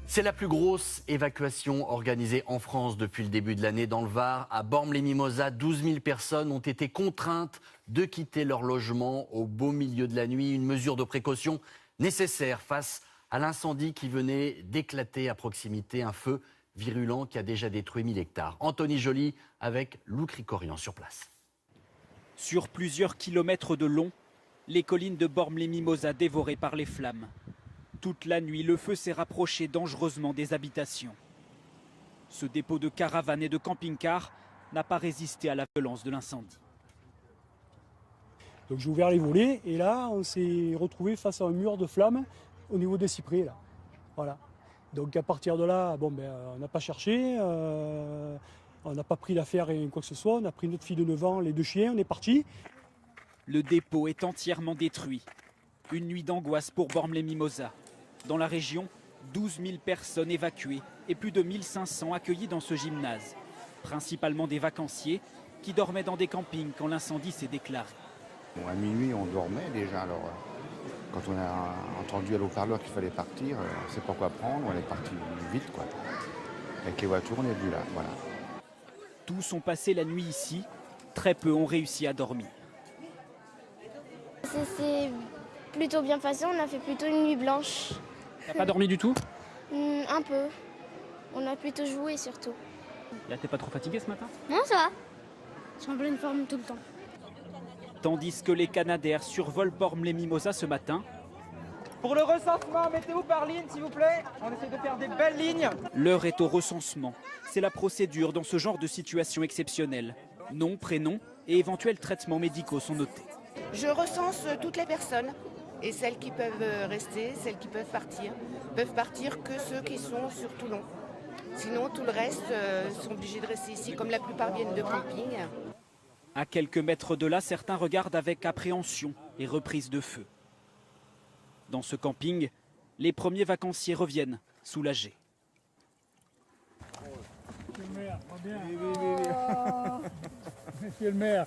C'est la plus grosse évacuation organisée en France depuis le début de l'année. Dans le Var, à Bormes-les-Mimosas, 12 000 personnes ont été contraintes de quitter leur logement au beau milieu de la nuit. Une mesure de précaution nécessaire face à l'incendie qui venait d'éclater à proximité. Un feu virulent qui a déjà détruit 1000 hectares. Anthony Joly avec Lou Cricorian sur place. Sur plusieurs kilomètres de long, les collines de Bormes-les-Mimosas dévorées par les flammes. Toute la nuit, le feu s'est rapproché dangereusement des habitations. Ce dépôt de caravanes et de camping-cars n'a pas résisté à la violence de l'incendie. Donc j'ai ouvert les volets et là on s'est retrouvé face à un mur de flammes au niveau des cyprès là. Voilà. Donc à partir de là, on n'a pas cherché, on n'a pas pris l'affaire et quoi que ce soit, on a pris notre fille de 9 ans, les 2 chiens, on est parti. Le dépôt est entièrement détruit. Une nuit d'angoisse pour Bormes-les-Mimosas. Dans la région, 12 000 personnes évacuées et plus de 1500 accueillis dans ce gymnase. Principalement des vacanciers qui dormaient dans des campings quand l'incendie s'est déclaré. À minuit, on dormait déjà. Alors, quand on a entendu à l'eau-parleur qu'il fallait partir, on ne sait pas quoi prendre, on est parti vite, quoi. Avec les voitures, on est venu là, voilà. Tous ont passé la nuit ici. Très peu ont réussi à dormir. C'est plutôt bien passé, on a fait plutôt une nuit blanche. T'as pas dormi du tout? Un peu. On a plutôt joué surtout. Là, t'es pas trop fatigué ce matin? Non, ça va. Je suis en pleine forme tout le temps. Tandis que les Canadaires survolent Bormes-les-Mimosas ce matin. Pour le recensement, mettez-vous par ligne s'il vous plaît. On essaie de faire des belles lignes. L'heure est au recensement. C'est la procédure dans ce genre de situation exceptionnelle. Nom, prénom et éventuels traitements médicaux sont notés. Je recense toutes les personnes et celles qui peuvent rester, celles qui peuvent partir que ceux qui sont sur Toulon. Sinon, tout le reste sont obligés de rester ici, comme la plupart viennent de camping. À quelques mètres de là, certains regardent avec appréhension les reprises de feu. Dans ce camping, les premiers vacanciers reviennent, soulagés. Monsieur le maire.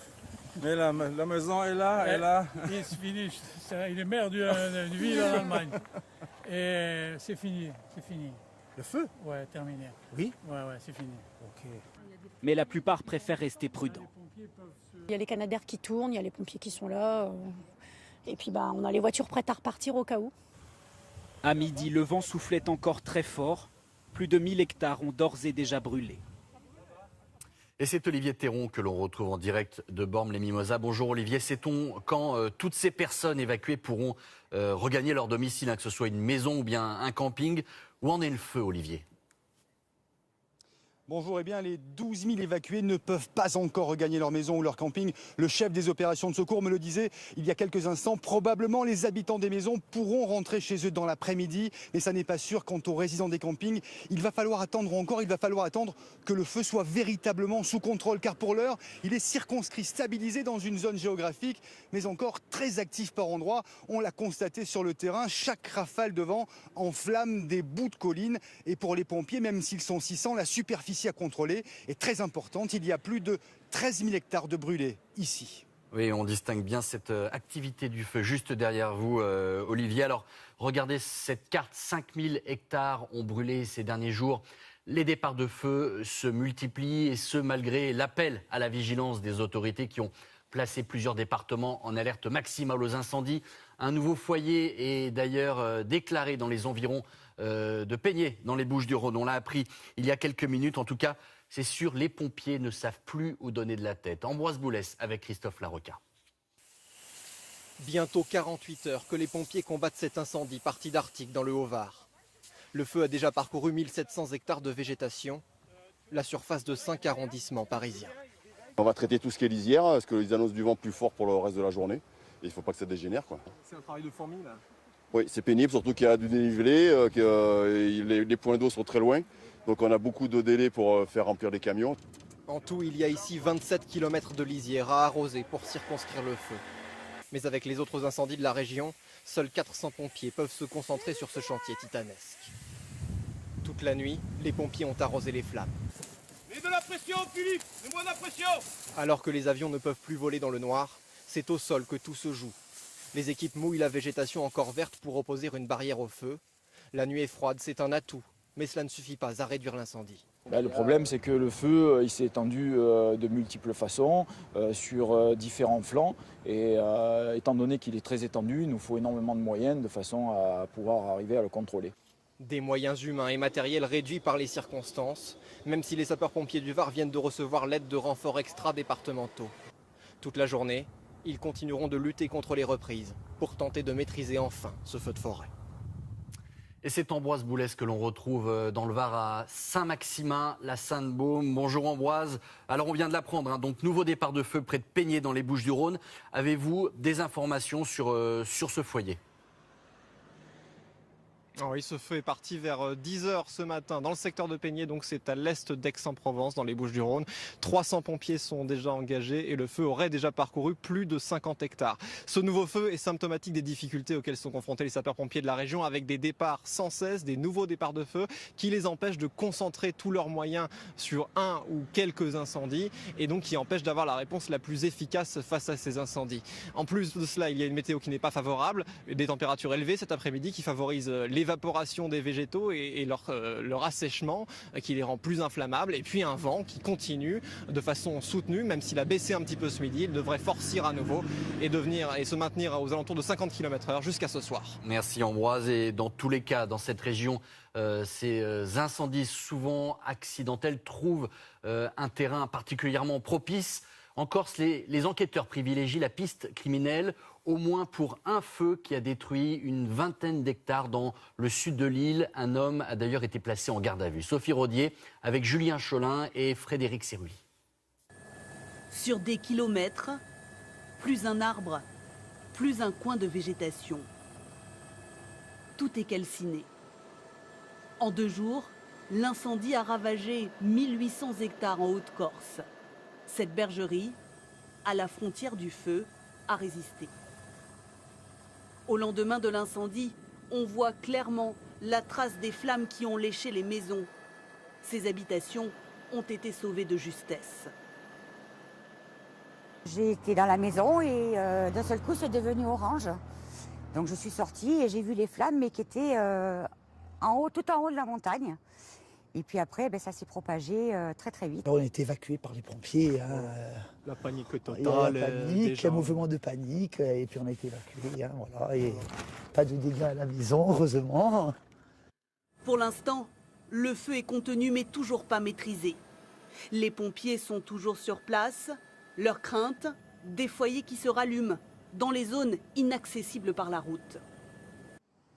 Mais la maison est là, est là. C'est fini, il est maire d'une ville en Allemagne. Et c'est fini. Le feu? Ouais, terminé. Oui? Ouais, c'est fini. Ok. Mais la plupart préfèrent rester prudents. Il y a les Canadaires qui tournent, il y a les pompiers qui sont là. Et puis on a les voitures prêtes à repartir au cas où. À midi, le vent soufflait encore très fort. Plus de 1000 hectares ont d'ores et déjà brûlé. Et c'est Olivier Théron que l'on retrouve en direct de Bormes-les-Mimosas. Bonjour Olivier, sait-on quand toutes ces personnes évacuées pourront regagner leur domicile, que ce soit une maison ou bien un camping? Où en est le feu, Olivier? Bonjour, les 12 000 évacués ne peuvent pas encore regagner leur maison ou leur camping. Le chef des opérations de secours me le disait il y a quelques instants. Probablement les habitants des maisons pourront rentrer chez eux dans l'après-midi, mais ça n'est pas sûr. Quant aux résidents des campings, il va falloir attendre que le feu soit véritablement sous contrôle. Car pour l'heure, il est circonscrit, stabilisé dans une zone géographique, mais encore très actif par endroits. On l'a constaté sur le terrain, chaque rafale de vent enflamme des bouts de collines. Et pour les pompiers, même s'ils sont 600, la superficie à contrôler est très importante. Il y a plus de 13 000 hectares de brûlés ici. Oui, on distingue bien cette activité du feu juste derrière vous, Olivier. Alors, regardez cette carte, 5000 hectares ont brûlé ces derniers jours. Les départs de feu se multiplient et ce, malgré l'appel à la vigilance des autorités qui ont placé plusieurs départements en alerte maximale aux incendies. Un nouveau foyer est d'ailleurs déclaré dans les environs de Peigné, dans les Bouches-du-Rhône. On l'a appris il y a quelques minutes. En tout cas, c'est sûr, les pompiers ne savent plus où donner de la tête. Ambroise Boulès avec Christophe Larocca. Bientôt 48 heures que les pompiers combattent cet incendie parti d'Arctique dans le Haut-Var. Le feu a déjà parcouru 1700 hectares de végétation, la surface de 5 arrondissements parisiens. On va traiter tout ce qui est lisière, parce qu'ils annoncent du vent plus fort pour le reste de la journée. Et il ne faut pas que ça dégénère, quoi. C'est un travail de fourmi là? Oui, c'est pénible, surtout qu'il y a du dénivelé, que les points d'eau sont très loin. Donc on a beaucoup de délais pour faire remplir les camions. En tout, il y a ici 27 km de lisière à arroser pour circonscrire le feu. Mais avec les autres incendies de la région, seuls 400 pompiers peuvent se concentrer sur ce chantier titanesque. Toute la nuit, les pompiers ont arrosé les flammes. Mets de la pression, Philippe! Mets-moi de la pression! Alors que les avions ne peuvent plus voler dans le noir, c'est au sol que tout se joue. Les équipes mouillent la végétation encore verte pour opposer une barrière au feu. La nuit est froide, c'est un atout Mais cela ne suffit pas à réduire l'incendie. Le problème, c'est que le feu il s'est étendu de multiples façons, sur différents flancs. Et étant donné qu'il est très étendu, il nous faut énormément de moyens de façon à pouvoir arriver à le contrôler. Des moyens humains et matériels réduits par les circonstances, même si les sapeurs-pompiers du Var viennent de recevoir l'aide de renforts extra-départementaux. Toute la journée, ils continueront de lutter contre les reprises pour tenter de maîtriser enfin ce feu de forêt. Et c'est Ambroise Boulès que l'on retrouve dans le Var à Saint-Maximin, la Sainte-Baume. Bonjour Ambroise. Alors on vient de l'apprendre, donc nouveau départ de feu près de Peigné dans les Bouches-du-Rhône. Avez-vous des informations sur ce foyer ? Oui, ce feu est parti vers 10h ce matin dans le secteur de Peigné, donc c'est à l'est d'Aix-en-Provence, dans les Bouches-du-Rhône. 300 pompiers sont déjà engagés et le feu aurait déjà parcouru plus de 50 hectares. Ce nouveau feu est symptomatique des difficultés auxquelles sont confrontés les sapeurs-pompiers de la région, avec des départs sans cesse, des nouveaux départs de feu qui les empêchent de concentrer tous leurs moyens sur un ou quelques incendies et donc qui empêchent d'avoir la réponse la plus efficace face à ces incendies. En plus de cela, il y a une météo qui n'est pas favorable, des températures élevées cet après-midi qui favorisent l'évaporation des végétaux et leur assèchement qui les rend plus inflammables, et puis un vent qui continue de façon soutenue, même s'il a baissé un petit peu ce midi, il devrait forcir à nouveau et se maintenir aux alentours de 50 km/h jusqu'à ce soir. Merci Ambroise. Et dans tous les cas, dans cette région, ces incendies souvent accidentels trouvent un terrain particulièrement propice. En Corse, les enquêteurs privilégient la piste criminelle, au moins pour un feu qui a détruit une vingtaine d'hectares dans le sud de l'île. Un homme a d'ailleurs été placé en garde à vue. Sophie Rodier avec Julien Cholin et Frédéric Serruli. Sur des kilomètres, plus un arbre, plus un coin de végétation. Tout est calciné. En 2 jours, l'incendie a ravagé 1800 hectares en Haute-Corse. Cette bergerie, à la frontière du feu, a résisté. Au lendemain de l'incendie, on voit clairement la trace des flammes qui ont léché les maisons. Ces habitations ont été sauvées de justesse. J'ai été dans la maison et d'un seul coup, c'est devenu orange. Donc je suis sortie et j'ai vu les flammes, mais qui étaient tout en haut de la montagne. Et puis après, ça s'est propagé très très vite. On a été évacués par les pompiers. La panique totale. La panique, un mouvement de panique, et puis on a été évacués. Voilà, et pas de dégâts à la maison, heureusement. Pour l'instant, le feu est contenu mais toujours pas maîtrisé. Les pompiers sont toujours sur place. Leur crainte, des foyers qui se rallument dans les zones inaccessibles par la route.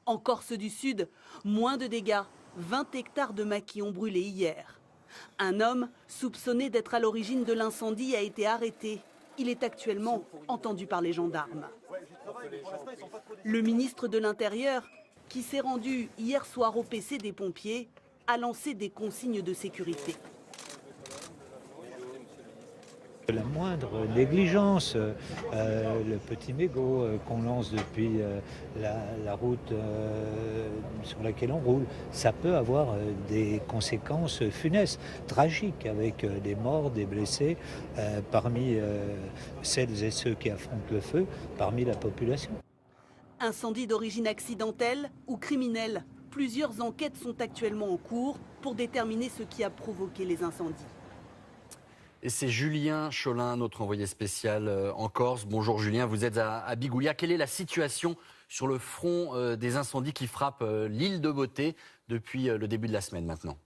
En Corse du Sud, moins de dégâts. 20 hectares de maquis ont brûlé hier. Un homme soupçonné d'être à l'origine de l'incendie a été arrêté. Il est actuellement entendu par les gendarmes. Le ministre de l'Intérieur, qui s'est rendu hier soir au PC des pompiers, a lancé des consignes de sécurité. La moindre négligence, le petit mégot qu'on lance depuis la route sur laquelle on roule, ça peut avoir des conséquences funestes, tragiques, avec des morts, des blessés parmi celles et ceux qui affrontent le feu, parmi la population. Incendie d'origine accidentelle ou criminelle, plusieurs enquêtes sont actuellement en cours pour déterminer ce qui a provoqué les incendies. Et c'est Julien Cholin, notre envoyé spécial en Corse. Bonjour Julien, vous êtes à Bigoulia. Quelle est la situation sur le front des incendies qui frappent l'île de Beauté depuis le début de la semaine maintenant ?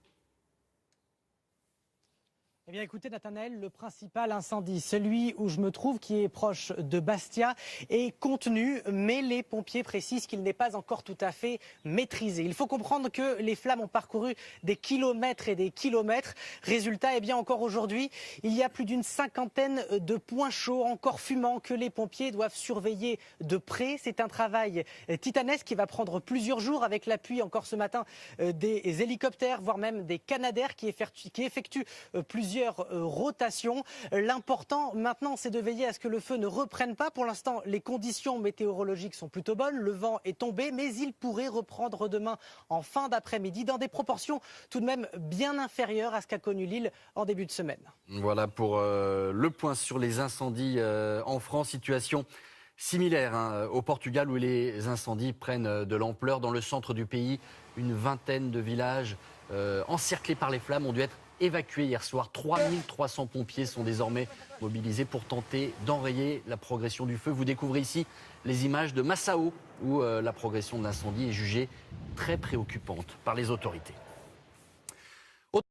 Eh bien écoutez Nathanaël, le principal incendie, celui où je me trouve, qui est proche de Bastia, est contenu, mais les pompiers précisent qu'il n'est pas encore tout à fait maîtrisé. Il faut comprendre que les flammes ont parcouru des kilomètres et des kilomètres. Résultat, eh bien encore aujourd'hui, il y a plus d'une 50aine de points chauds, encore fumants, que les pompiers doivent surveiller de près. C'est un travail titanesque qui va prendre plusieurs jours, avec l'appui encore ce matin des hélicoptères, voire même des Canadair qui effectuent plusieurs rotations. L'important maintenant, c'est de veiller à ce que le feu ne reprenne pas. Pour l'instant, les conditions météorologiques sont plutôt bonnes. Le vent est tombé, mais il pourrait reprendre demain en fin d'après-midi dans des proportions tout de même bien inférieures à ce qu'a connu l'île en début de semaine. Voilà pour le point sur les incendies en France. Situation similaire au Portugal, où les incendies prennent de l'ampleur. Dans le centre du pays, une vingtaine de villages encerclés par les flammes, ont dû être évacués hier soir. 3300 pompiers sont désormais mobilisés pour tenter d'enrayer la progression du feu. Vous découvrez ici les images de Massao, où la progression de l'incendie est jugée très préoccupante par les autorités.